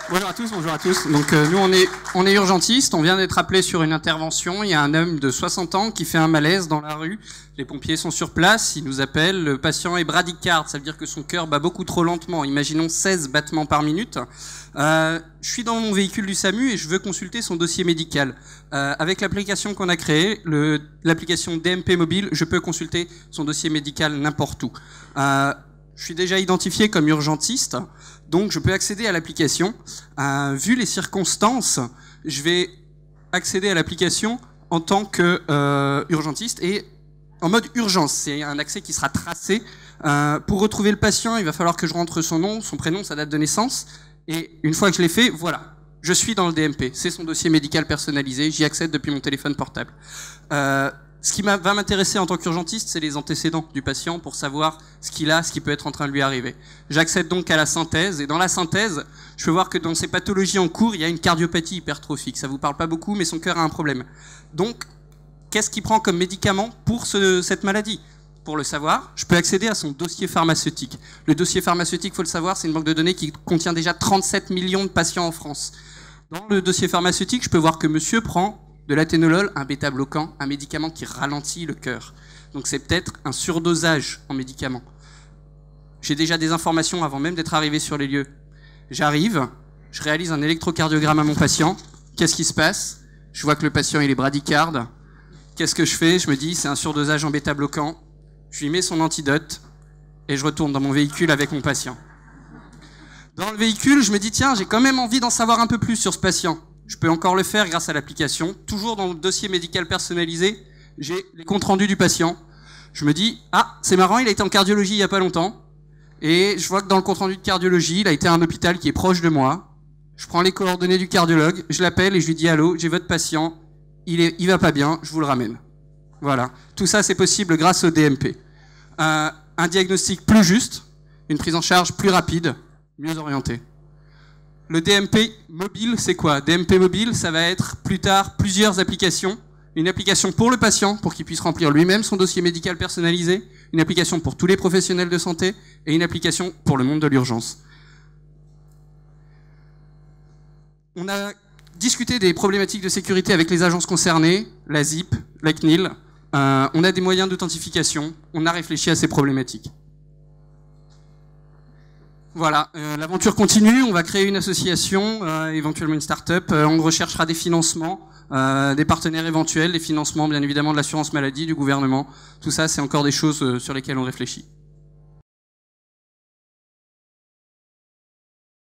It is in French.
Bonjour à tous, bonjour à tous. Donc nous on est urgentiste, on vient d'être appelé sur une intervention. Il y a un homme de 60 ans qui fait un malaise dans la rue. Les pompiers sont sur place, ils nous appellent. Le patient est bradycarde, ça veut dire que son cœur bat beaucoup trop lentement. Imaginons 16 battements par minute. Je suis dans mon véhicule du SAMU et je veux consulter son dossier médical. Avec l'application qu'on a créée, l'application DMP Mobile, je peux consulter son dossier médical n'importe où. Je suis déjà identifié comme urgentiste, donc je peux accéder à l'application. Vu les circonstances, je vais accéder à l'application en tant que urgentiste et en mode urgence. C'est un accès qui sera tracé. Pour retrouver le patient, il va falloir que je rentre son nom, son prénom, sa date de naissance. Et une fois que je l'ai fait, voilà, je suis dans le DMP. C'est son dossier médical personnalisé, j'y accède depuis mon téléphone portable. Ce qui va m'intéresser en tant qu'urgentiste, c'est les antécédents du patient pour savoir ce qu'il a, ce qui peut être en train de lui arriver. J'accède donc à la synthèse, et dans la synthèse, je peux voir que dans ces pathologies en cours, il y a une cardiopathie hypertrophique. Ça vous parle pas beaucoup, mais son cœur a un problème. Donc, qu'est-ce qu'il prend comme médicament pour cette maladie ? Pour le savoir, je peux accéder à son dossier pharmaceutique. Le dossier pharmaceutique, faut le savoir, c'est une banque de données qui contient déjà 37 millions de patients en France. Dans le dossier pharmaceutique, je peux voir que monsieur prend de l'athénolol, un bêta-bloquant, un médicament qui ralentit le cœur. Donc c'est peut-être un surdosage en médicaments. J'ai déjà des informations avant même d'être arrivé sur les lieux. J'arrive, je réalise un électrocardiogramme à mon patient. Qu'est-ce qui se passe ? Je vois que le patient il est bradycarde. Qu'est-ce que je fais ? Je me dis c'est un surdosage en bêta-bloquant. Je lui mets son antidote et je retourne dans mon véhicule avec mon patient. Dans le véhicule, je me dis tiens, j'ai quand même envie d'en savoir un peu plus sur ce patient. Je peux encore le faire grâce à l'application. Toujours dans le dossier médical personnalisé, j'ai les comptes rendus du patient. Je me dis, ah, c'est marrant, il a été en cardiologie il y a pas longtemps. Et je vois que dans le compte rendu de cardiologie, il a été à un hôpital qui est proche de moi. Je prends les coordonnées du cardiologue, je l'appelle et je lui dis, allô, j'ai votre patient, il va pas bien, je vous le ramène. Voilà. Tout ça, c'est possible grâce au DMP. Un diagnostic plus juste, une prise en charge plus rapide, mieux orientée. Le DMP mobile, c'est quoi ? DMP mobile, ça va être plus tard plusieurs applications. Une application pour le patient, pour qu'il puisse remplir lui-même son dossier médical personnalisé. Une application pour tous les professionnels de santé. Et une application pour le monde de l'urgence. On a discuté des problématiques de sécurité avec les agences concernées, la ZIP, la CNIL. On a des moyens d'authentification. On a réfléchi à ces problématiques. Voilà, l'aventure continue, on va créer une association, éventuellement une start-up, on recherchera des financements, des partenaires éventuels, des financements bien évidemment de l'assurance maladie, du gouvernement. Tout ça, c'est encore des choses sur lesquelles on réfléchit.